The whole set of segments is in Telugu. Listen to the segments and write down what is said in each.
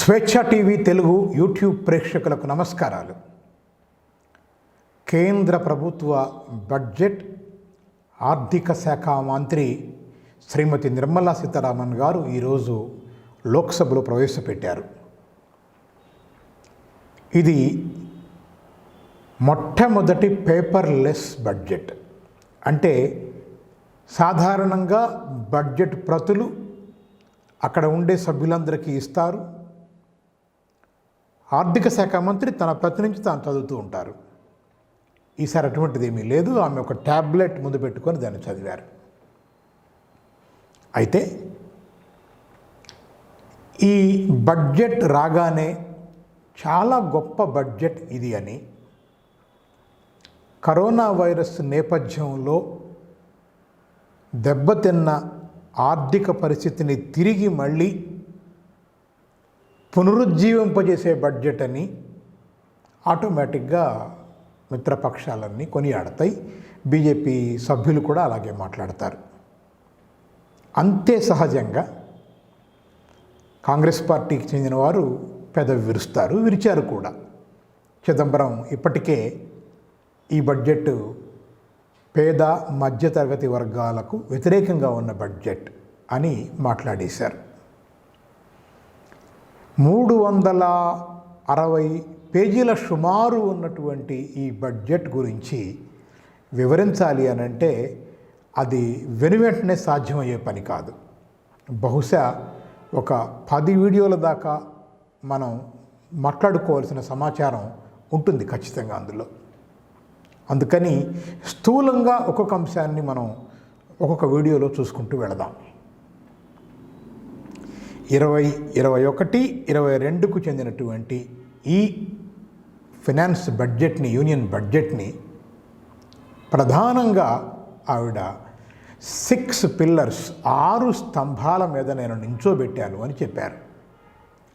స్వేచ్ఛ టీవీ తెలుగు యూట్యూబ్ ప్రేక్షకులకు నమస్కారాలు. కేంద్ర ప్రభుత్వ బడ్జెట్ ఆర్థిక శాఖ మంత్రి శ్రీమతి నిర్మలా సీతారామన్ గారు ఈరోజు లోక్సభలో ప్రవేశపెట్టారు. ఇది మొట్టమొదటి పేపర్లెస్ బడ్జెట్. అంటే సాధారణంగా బడ్జెట్ ప్రతులు అక్కడ ఉండే సభ్యులందరికీ ఇస్తారు. ఆర్థిక శాఖ మంత్రి తన ప్రతి నుంచి తాను చదువుతూ ఉంటారు. ఈసారి అటువంటిది ఏమీ లేదు. ఆమె ఒక ట్యాబ్లెట్ ముందు పెట్టుకొని దాన్ని చదివారు. అయితే ఈ బడ్జెట్ రాగానే చాలా గొప్ప బడ్జెట్ ఇది అని, కరోనా వైరస్ నేపథ్యంలో దెబ్బతిన్న ఆర్థిక పరిస్థితిని తిరిగి మళ్ళీ పునరుజ్జీవింపజేసే బడ్జెట్ అని ఆటోమేటిక్గా మిత్రపక్షాలన్నీ కొనియాడతాయి. బీజేపీ సభ్యులు కూడా అలాగే మాట్లాడతారు. అంతే సహజంగా కాంగ్రెస్ పార్టీకి చెందిన వారు పెదవి విరుస్తారు, విరిచారు కూడా. చిదంబరం ఇప్పటికే ఈ బడ్జెట్ పేద మధ్యతరగతి వర్గాలకు వ్యతిరేకంగా ఉన్న బడ్జెట్ అని మాట్లాడేశారు. 360 పేజీల సుమారు ఉన్నటువంటి ఈ బడ్జెట్ గురించి వివరించాలి అనంటే అది వెనువెంటనే సాధ్యమయ్యే పని కాదు. బహుశా ఒక 10 వీడియోల దాకా మనం మాట్లాడుకోవాల్సిన సమాచారం ఉంటుంది ఖచ్చితంగా అందులో. అందుకని స్థూలంగా ఒక్కొక్క అంశాన్ని మనం ఒక్కొక్క వీడియోలో చూసుకుంటూ వెళదాం. 2021, 22కు చెందినటువంటి ఈ ఫైనాన్స్ బడ్జెట్ని, యూనియన్ బడ్జెట్ని ప్రధానంగా ఆవిడ 6 పిల్లర్స్, 6 స్తంభాల మీద నేను నించోబెట్టాను అని చెప్పారు.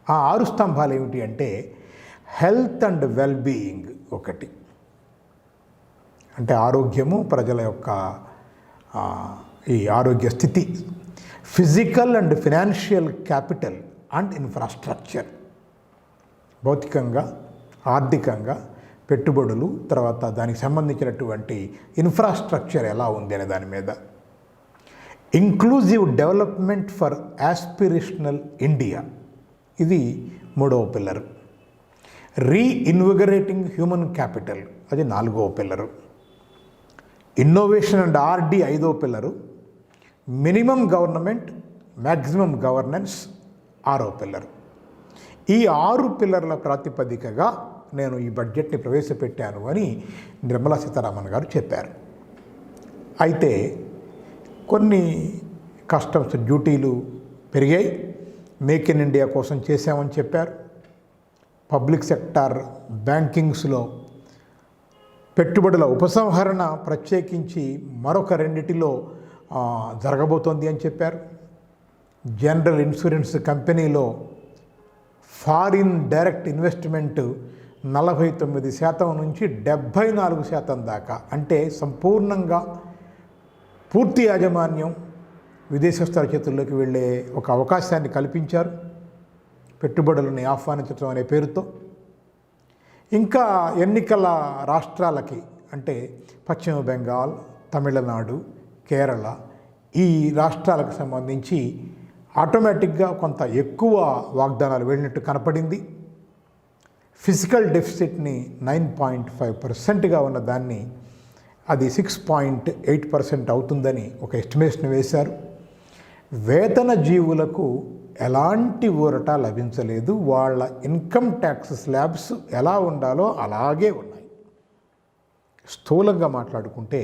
ఆ 6 స్తంభాలు ఏమిటి అంటే హెల్త్ అండ్ వెల్బీయింగ్ ఒకటి, అంటే ఆరోగ్యము, ప్రజల యొక్క ఈ ఆరోగ్య స్థితి, physical and financial capital and infrastructure, భౌతికంగా ఆర్థికంగా పెట్టుబడులు, తర్వాత దానికి సంబంధించినటువంటి ఇన్ఫ్రాస్ట్రక్చర్ ఎలా ఉంది అనే దాని మీద, inclusive development for aspirational India, ఇది 3వ పిల్లరు, రీఇన్విగరేటింగ్ హ్యూమన్ క్యాపిటల్, అది 4వ పిల్లరు, ఇన్నోవేషన్ అండ్ ఆర్డి 5వ pillar, minimum government maximum governance 6వ పిల్లరు. ఈ 6 పిల్లర్ల ప్రాతిపదికగా నేను ఈ బడ్జెట్ని ప్రవేశపెట్టాను అని నిర్మలా సీతారామన్ గారు చెప్పారు. అయితే కొన్ని కస్టమ్స్ డ్యూటీలు పెరిగాయి, మేక్ ఇన్ ఇండియా కోసం చేశామని చెప్పారు. పబ్లిక్ సెక్టార్ బ్యాంకింగ్స్లో పెట్టుబడుల ఉపసంహరణ ప్రత్యేకించి మరొక 2 జరగబోతోంది అని చెప్పారు. జనరల్ ఇన్సూరెన్స్ కంపెనీలో ఫారిన్ డైరెక్ట్ ఇన్వెస్ట్మెంట్ 49% నుంచి 74% దాకా, అంటే సంపూర్ణంగా పూర్తి యాజమాన్యం విదేశస్తుల చేతుల్లోకి వెళ్ళే ఒక అవకాశాన్ని కల్పించారు పెట్టుబడులని ఆహ్వానించడం అనే పేరుతో. ఇంకా ఎన్నికల రాష్ట్రాలకి, అంటే పశ్చిమ బెంగాల్, తమిళనాడు, కేరళ, ఈ రాష్ట్రాలకు సంబంధించి ఆటోమేటిక్గా కొంత ఎక్కువ వాగ్దానాలు వెళ్ళినట్టు కనపడింది. ఫిజికల్ డెఫిసిట్ని 9.5%గా ఉన్న దాన్ని అది 6.8% అవుతుందని ఒక ఎస్టిమేషన్ వేశారు. వేతన జీవులకు ఎలాంటి ఊరట లభించలేదు. వాళ్ళ ఇన్కమ్ ట్యాక్స్ స్లాబ్స్ ఎలా ఉండాలో అలాగే ఉన్నాయి. స్థూలంగా మాట్లాడుకుంటే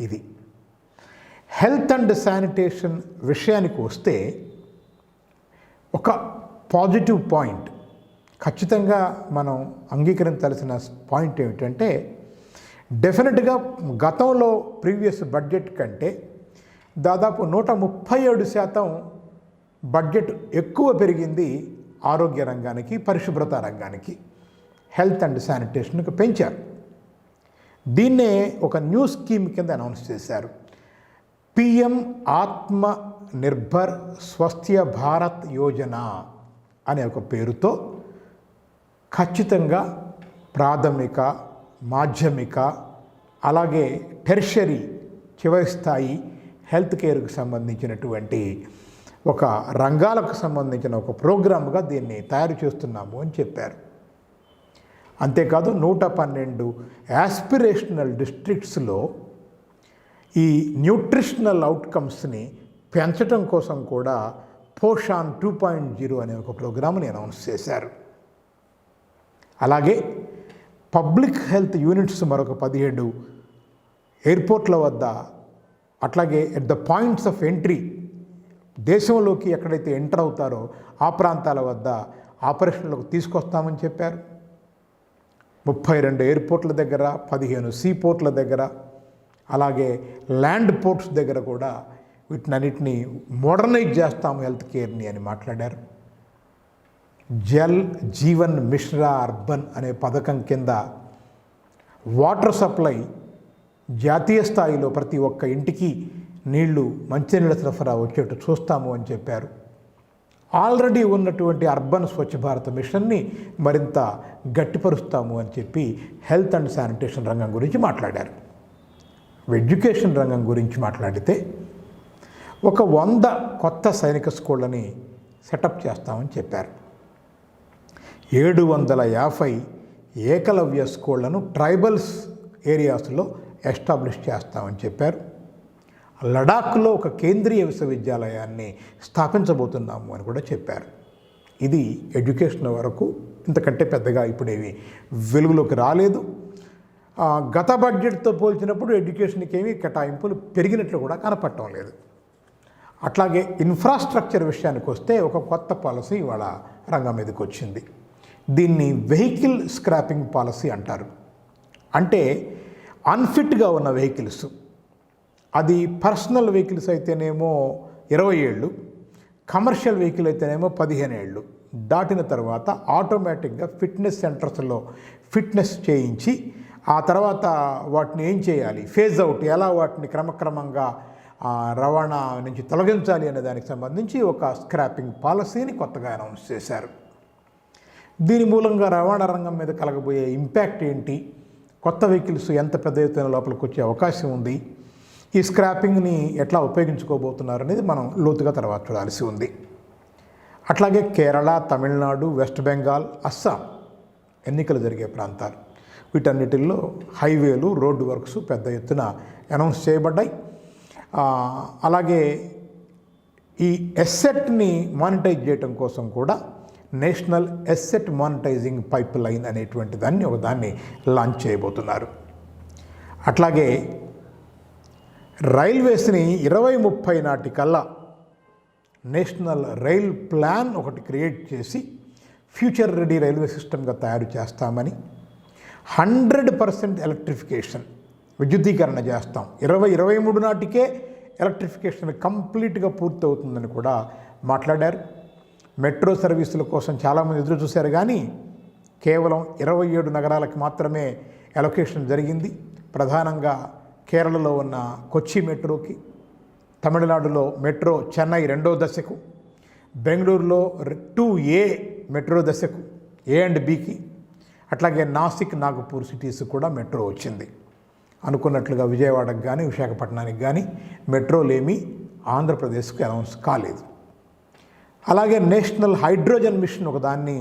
ఇది. హెల్త్ అండ్ శానిటేషన్ విషయానికి వస్తే ఒక పాజిటివ్ పాయింట్ ఖచ్చితంగా మనం అంగీకరించాల్సిన పాయింట్ ఏమిటంటే, డెఫినెట్గా గతంలో ప్రీవియస్ బడ్జెట్ కంటే దాదాపు 137% బడ్జెట్ ఎక్కువ పెరిగింది ఆరోగ్య రంగానికి, పరిశుభ్రత రంగానికి, హెల్త్ అండ్ శానిటేషన్కి పెంచారు. దీన్నే ఒక న్యూ స్కీమ్ కింద అనౌన్స్ చేశారు. పిఎం ఆత్మ నిర్భర్ స్వస్థ్య భారత్ యోజన అనే ఒక పేరుతో ఖచ్చితంగా ప్రాథమిక, మాధ్యమిక, అలాగే టెర్షరీ చివరి స్థాయి హెల్త్ కేర్కు సంబంధించినటువంటి ఒక రంగాలకు సంబంధించిన ఒక ప్రోగ్రామ్గా దీన్ని తయారు చేస్తున్నాము అని చెప్పారు. అంతేకాదు 112 యాస్పిరేషనల్ డిస్ట్రిక్ట్స్లో ఈ న్యూట్రిషనల్ అవుట్కమ్స్ని పెంచడం కోసం కూడా పోషాన్ 2.0 అనే ఒక ప్రోగ్రామ్ని అనౌన్స్ చేశారు. అలాగే పబ్లిక్ హెల్త్ యూనిట్స్ మరొక 17 ఎయిర్పోర్ట్ల వద్ద, అట్లాగే at the points of entry, దేశంలోకి ఎక్కడైతే ఎంటర్ అవుతారో ఆ ప్రాంతాల వద్ద ఆపరేషన్లకు తీసుకొస్తామని చెప్పారు. 32 ఎయిర్పోర్ట్ల దగ్గర, 15 సీ పోర్ట్ల దగ్గర, అలాగే ల్యాండ్ పోర్ట్స్ దగ్గర కూడా వీటినన్నిటినీ మోడర్నైజ్ చేస్తాము హెల్త్ కేర్ని అని మాట్లాడారు. జల్ జీవన్ మిశ్రా అర్బన్ అనే పథకం కింద వాటర్ సప్లై జాతీయ స్థాయిలో ప్రతి ఒక్క ఇంటికి నీళ్లు, మంచినీళ్ళ సరఫరా వచ్చేట్టు చూస్తాము అని చెప్పారు. ఆల్రెడీ ఉన్నటువంటి అర్బన్ స్వచ్ఛ భారత్ మిషన్ని మరింత గట్టిపరుస్తాము అని చెప్పి హెల్త్ అండ్ శానిటేషన్ రంగం గురించి మాట్లాడారు. ఎడ్యుకేషన్ రంగం గురించి మాట్లాడితే ఒక 100 కొత్త సైనిక స్కూళ్ళని సెటప్ చేస్తామని చెప్పారు. 750 ఏకలవ్య స్కూళ్లను ట్రైబల్స్ ఏరియాస్లో ఎస్టాబ్లిష్ చేస్తామని చెప్పారు. లడాఖ్లో ఒక కేంద్రీయ విశ్వవిద్యాలయాన్ని స్థాపించబోతున్నాము అని కూడా చెప్పారు. ఇది ఎడ్యుకేషన్ వరకు. ఇంతకంటే పెద్దగా ఇప్పుడేవి వెలుగులోకి రాలేదు. గత బడ్జెట్తో పోల్చినప్పుడు ఎడ్యుకేషన్కి ఏమీ కేటాయింపులు పెరిగినట్లు కూడా కనపడటం లేదు. అట్లాగే ఇన్ఫ్రాస్ట్రక్చర్ విషయానికి వస్తే ఒక కొత్త పాలసీ ఇవాళ రంగం మీదకి వచ్చింది. దీన్ని వెహికల్ స్క్రాపింగ్ పాలసీ అంటారు. అంటే అన్ఫిట్గా ఉన్న వెహికల్స్, అది పర్సనల్ వెహికల్స్ అయితేనేమో 20 ఏళ్ళు, కమర్షియల్ వెహికల్ అయితేనేమో 15 ఏళ్ళు దాటిన తర్వాత ఆటోమేటిక్గా ఫిట్నెస్ సెంటర్స్లో ఫిట్నెస్ చేయించి ఆ తర్వాత వాటిని ఏం చేయాలి, ఫేజ్ అవుట్, ఎలా వాటిని క్రమక్రమంగా రవాణా నుంచి తొలగించాలి అనే దానికి సంబంధించి ఒక స్క్రాపింగ్ పాలసీని కొత్తగా అనౌన్స్ చేశారు. దీని మూలంగా రవాణా రంగం మీద కలగబోయే ఇంపాక్ట్ ఏంటి, కొత్త వెహికల్స్ ఎంత పెద్ద ఎత్తున లోపలికి వచ్చే అవకాశం ఉంది, ఈ స్క్రాపింగ్ని ఎట్లా ఉపయోగించుకోబోతున్నారు అనేది మనం లోతుగా తర్వాత చూడాల్సి ఉంది. అట్లాగే కేరళ, తమిళనాడు, వెస్ట్ బెంగాల్, అస్సాం ఎన్నికలు జరిగే ప్రాంతాలు, వీటన్నిటిల్లో హైవేలు, రోడ్డు వర్క్స్ పెద్ద ఎత్తున అనౌన్స్ చేయబడ్డాయి. అలాగే ఈ ఎస్సెట్ని మానిటైజ్ చేయడం కోసం కూడా national asset monetising pipe line అనేటువంటి దాన్ని లాంచ్ చేయబోతున్నారు. అట్లాగే రైల్వేస్ని 2030 నాటికల్లా నేషనల్ రైల్ ప్లాన్ ఒకటి క్రియేట్ చేసి ఫ్యూచర్ రెడీ రైల్వే సిస్టమ్గా తయారు చేస్తామని, 100% ఎలక్ట్రిఫికేషన్, విద్యుద్దీకరణ చేస్తాం, 2023 నాటికే ఎలక్ట్రిఫికేషన్ కంప్లీట్గా పూర్తవుతుందని కూడా మాట్లాడారు. మెట్రో సర్వీసుల కోసం చాలామంది ఎదురు చూశారు, కానీ కేవలం 27 నగరాలకు మాత్రమే అలొకేషన్ జరిగింది. ప్రధానంగా కేరళలో ఉన్న కొచ్చి మెట్రోకి, తమిళనాడులో మెట్రో చెన్నై 2వ దశకు, బెంగళూరులో 2A మెట్రో దశకు, A అండ్ Bకి, అట్లాగే నాసిక్, నాగపూర్ సిటీస్ కూడా మెట్రో వచ్చింది. అనుకున్నట్లుగా విజయవాడకు కానీ విశాఖపట్నానికి కానీ మెట్రోలేమీ ఆంధ్రప్రదేశ్కి అనౌన్స్ కాలేదు. అలాగే నేషనల్ హైడ్రోజన్ మిషన్ ఒకదాన్ని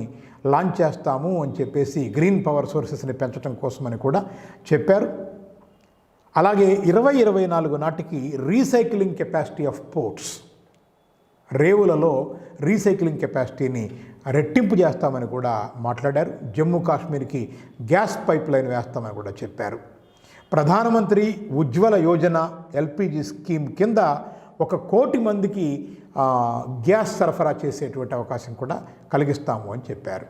లాంచ్ చేస్తాము అని చెప్పేసి గ్రీన్ పవర్ సోర్సెస్ని పెంచడం కోసమని కూడా చెప్పారు. అలాగే 2024 నాటికి రీసైక్లింగ్ కెపాసిటీ ఆఫ్ పోర్ట్స్, రేవులలో రీసైక్లింగ్ కెపాసిటీని రెట్టింపు చేస్తామని కూడా మాట్లాడారు. జమ్మూ కాశ్మీర్కి గ్యాస్ పైప్ లైన్ వేస్తామని కూడా చెప్పారు. ప్రధానమంత్రి ఉజ్వల యోజన ఎల్పిజి స్కీమ్ కింద 1 కోటి మందికి గ్యాస్ సరఫరా చేసేటువంటి అవకాశం కూడా కలిగిస్తాము అని చెప్పారు.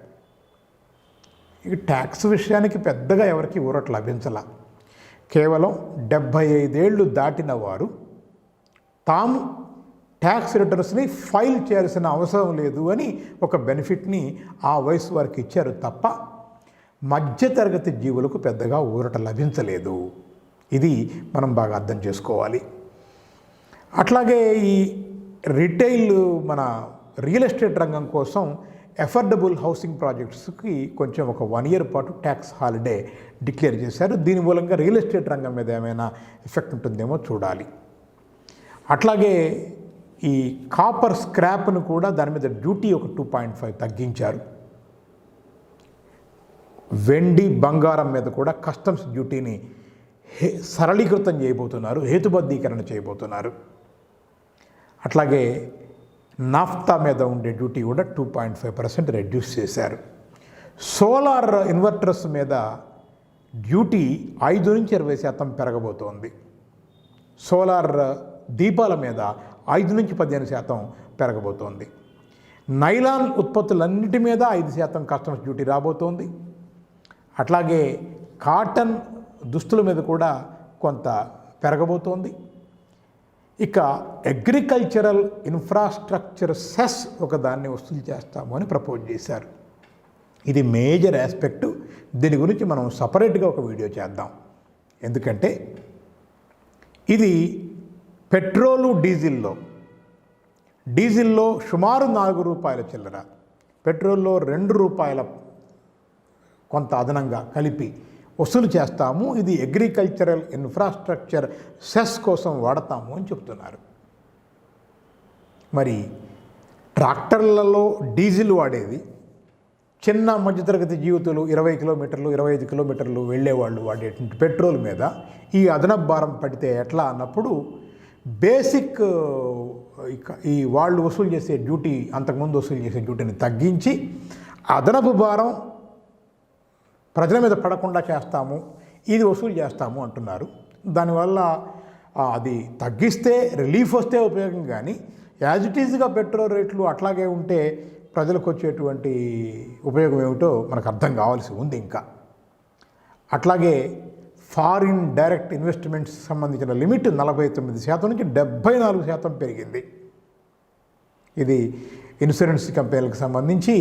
ఈ ట్యాక్స్ విషయానికి పెద్దగా ఎవరికి ఊరట లభించాల. కేవలం 75 ఏళ్ళు దాటిన వారు తాము ట్యాక్స్ రిటర్న్స్ని ఫైల్ చేయాల్సిన అవసరం లేదు అని ఒక బెనిఫిట్ని ఆ వయసు వారికి ఇచ్చారు తప్ప మధ్యతరగతి జీవులకు పెద్దగా ఊరట లభించలేదు. ఇది మనం బాగా అర్థం చేసుకోవాలి. అట్లాగే ఈ రిటైల్, మన రియల్ ఎస్టేట్ రంగం కోసం అఫోర్డబుల్ హౌసింగ్ ప్రాజెక్ట్స్కి కొంచెం ఒక 1 year పాటు ట్యాక్స్ హాలిడే డిక్లేర్ చేశారు. దీని మూలంగా రియల్ ఎస్టేట్ రంగం మీద ఏమైనా ఎఫెక్ట్ ఉంటుందేమో చూడాలి. అట్లాగే ఈ కాపర్ స్క్రాప్ను కూడా దాని మీద డ్యూటీ ఒక 2.5 తగ్గించారు. వెండి బంగారం మీద కూడా కస్టమ్స్ డ్యూటీని సరళీకృతం చేయబోతున్నారు, హేతుబద్ధీకరణ చేయబోతున్నారు. అట్లాగే నాఫ్తా మీద ఉండే డ్యూటీ కూడా 2.5% రెడ్యూస్ చేశారు. సోలార్ ఇన్వర్టర్స్ మీద డ్యూటీ 5 నుంచి 20% పెరగబోతోంది. సోలార్ దీపాల మీద 5 నుంచి 15% పెరగబోతోంది. నైలాన్ ఉత్పత్తులన్నిటి మీద 5% కస్టమ్స్ డ్యూటీ రాబోతోంది. అట్లాగే కాటన్ దుస్తుల మీద కూడా కొంత పెరగబోతోంది. ఇక అగ్రికల్చరల్ ఇన్ఫ్రాస్ట్రక్చర్ సెస్ ఒకదాన్ని వసూలు చేస్తాము అని ప్రపోజ్ చేశారు. ఇది మేజర్ ఆస్పెక్టు. దీని గురించి మనం సపరేట్గా ఒక వీడియో చేద్దాం. ఎందుకంటే ఇది పెట్రోలు డీజిల్లో సుమారు 4 రూపాయల చిల్లర, పెట్రోల్లో 2 రూపాయల కొంత అదనంగా కలిపి వసూలు చేస్తాము. ఇది అగ్రికల్చరల్ ఇన్ఫ్రాస్ట్రక్చర్ సెస్ కోసం వాడతాము అని చెప్తున్నారు. మరి ట్రాక్టర్లలో డీజిల్ వాడేది చిన్న మధ్యతరగతి జీవితాలు 20 కిలోమీటర్లు 25 కిలోమీటర్లు వెళ్ళేవాళ్ళు వాడేటువంటి పెట్రోల్ మీద ఈ అదనపు భారం పడితే ఎట్లా అన్నప్పుడు బేసిక్ ఈ వాళ్ళు వసూలు చేసే డ్యూటీ, అంతకుముందు వసూలు చేసే డ్యూటీని తగ్గించి అదనపు భారం ప్రజల మీద పడకుండా చేస్తాము, ఇది వసూలు చేస్తాము అంటున్నారు. దానివల్ల అది తగ్గిస్తే రిలీఫ్ వస్తే ఉపయోగం, కానీ యాజ్ ఇట్ ఈజ్గా పెట్రోల్ రేట్లు అట్లాగే ఉంటే ప్రజలకు వచ్చేటువంటి ఉపయోగం ఏమిటో మనకు అర్థం కావాల్సి ఉంది. ఇంకా అట్లాగే ఫారిన్ డైరెక్ట్ ఇన్వెస్ట్మెంట్స్ సంబంధించిన లిమిట్ 49% నుంచి 74% పెరిగింది. ఇది ఇన్సూరెన్స్ కంపెనీలకు సంబంధించి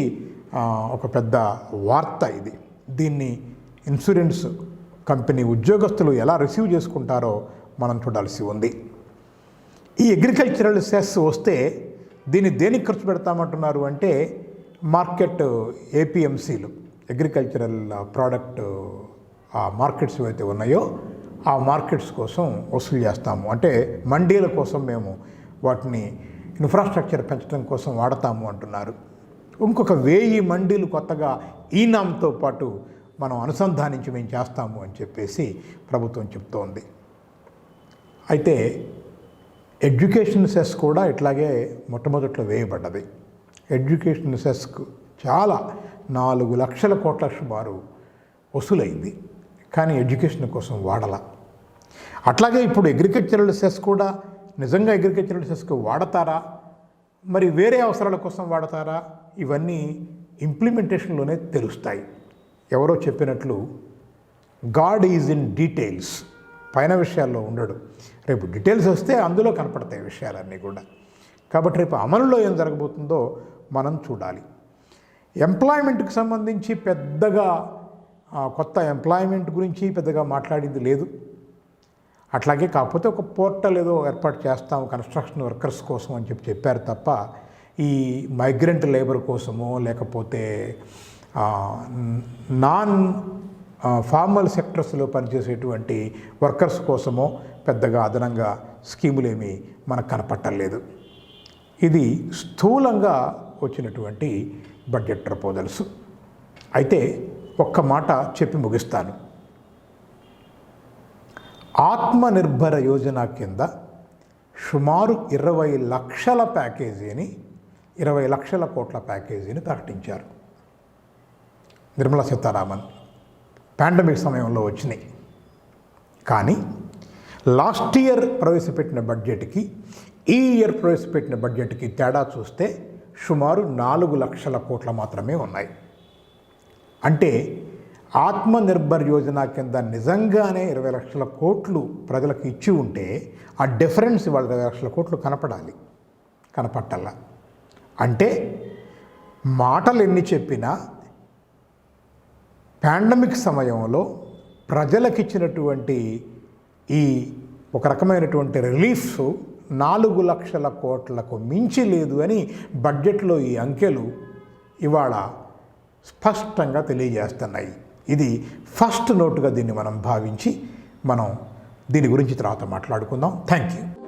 ఒక పెద్ద వార్త ఇది. దీన్ని ఇన్సూరెన్స్ కంపెనీ ఉద్యోగస్తులు ఎలా రిసీవ్ చేసుకుంటారో మనం చూడాల్సి ఉంది. ఈ అగ్రికల్చరల్ సెస్ వస్తే దీన్ని దేనికి ఖర్చు పెడతామంటున్నారు అంటే మార్కెట్ ఏపీఎంసీలు, అగ్రికల్చరల్ ప్రోడక్ట్ ఆ మార్కెట్స్ ఏవైతే ఉన్నాయో ఆ మార్కెట్స్ కోసం వసూలు చేస్తాము. అంటే మండీల కోసం మేము వాటిని ఇన్ఫ్రాస్ట్రక్చర్ పెంచడం కోసం వాడతాము అంటున్నారు. ఇంకొక 1000 మండీలు కొత్తగా ఈనాంతో పాటు మనం అనుసంధానించి మేము చేస్తాము అని చెప్పేసి ప్రభుత్వం చెప్తోంది. అయితే ఎడ్యుకేషన్ సెస్ కూడా ఇట్లాగే మొట్టమొదట్లో వేయబడ్డది. ఎడ్యుకేషన్ సెస్కు చాలా 4 లక్షల కోట్ల సుమారు వసూలైంది, కానీ ఎడ్యుకేషన్ కోసం వాడాల. అట్లాగే ఇప్పుడు అగ్రికల్చరల్ సెస్ కూడా నిజంగా అగ్రికల్చరల్ సెస్కు వాడతారా, మరి వేరే అవసరాల కోసం వాడతారా, ఇవన్నీ ఇంప్లిమెంటేషన్లోనే తెలుస్తాయి. ఎవరో చెప్పినట్లు గాడ్ ఈజ్ ఇన్ డీటెయిల్స్, పైన విషయాల్లో ఉండడు. రేపు డీటెయిల్స్ వస్తే అందులో కనపడతాయి విషయాలన్నీ కూడా. కాబట్టి రేపు అమలులో ఏం జరగబోతుందో మనం చూడాలి. ఎంప్లాయ్మెంట్కి సంబంధించి పెద్దగా కొత్త ఎంప్లాయ్మెంట్ గురించి పెద్దగా మాట్లాడింది లేదు. అట్లాగే కాకపోతే ఒక పోర్టల్ ఏదో ఏర్పాటు చేస్తాము కన్స్ట్రక్షన్ వర్కర్స్ కోసం అని చెప్పారు తప్ప ఈ మైగ్రెంట్ లేబర్ కోసమో లేకపోతే నాన్ ఫార్మల్ సెక్టర్స్లో పనిచేసేటువంటి వర్కర్స్ కోసమో పెద్దగా అదనంగా స్కీములేమీ మనకు కనపట్టలేదు. ఇది స్థూలంగా వచ్చినటువంటి బడ్జెట్ ప్రపోజల్స్. అయితే ఒక్క మాట చెప్పి ముగిస్తాను. ఆత్మనిర్భర యోజన కింద సుమారు 20 లక్షల ప్యాకేజీని 20 లక్షల కోట్ల ప్యాకేజీని ప్రకటించారు నిర్మలా సీతారామన్. పాండమిక్ సమయంలో వచ్చినాయి. కానీ లాస్ట్ ఇయర్ ప్రవేశపెట్టిన బడ్జెట్కి ఈ ఇయర్ ప్రవేశపెట్టిన బడ్జెట్కి తేడా చూస్తే సుమారు 4 లక్షల కోట్ల మాత్రమే ఉన్నాయి. అంటే ఆత్మనిర్భర్ యోజన కింద నిజంగానే 20 లక్షల కోట్లు ప్రజలకు ఇచ్చి ఉంటే ఆ డిఫరెన్స్ ఇవాళ 20 లక్షల కోట్లు కనపట్టాల. అంటే మాటలు ఎన్ని చెప్పినా పాండమిక్ సమయంలో ప్రజలకు ఇచ్చినటువంటి ఈ ఒక రకమైనటువంటి రిలీఫ్ 4 లక్షల కోట్లకు మించి లేదు అని బడ్జెట్లో ఈ అంకెలు ఇవాళ స్పష్టంగా తెలియజేస్తున్నాయి. ఇది ఫస్ట్ నోటుగా దీన్ని మనం భావించి మనం దీని గురించి తర్వాత మాట్లాడుకుందాం. Thank you.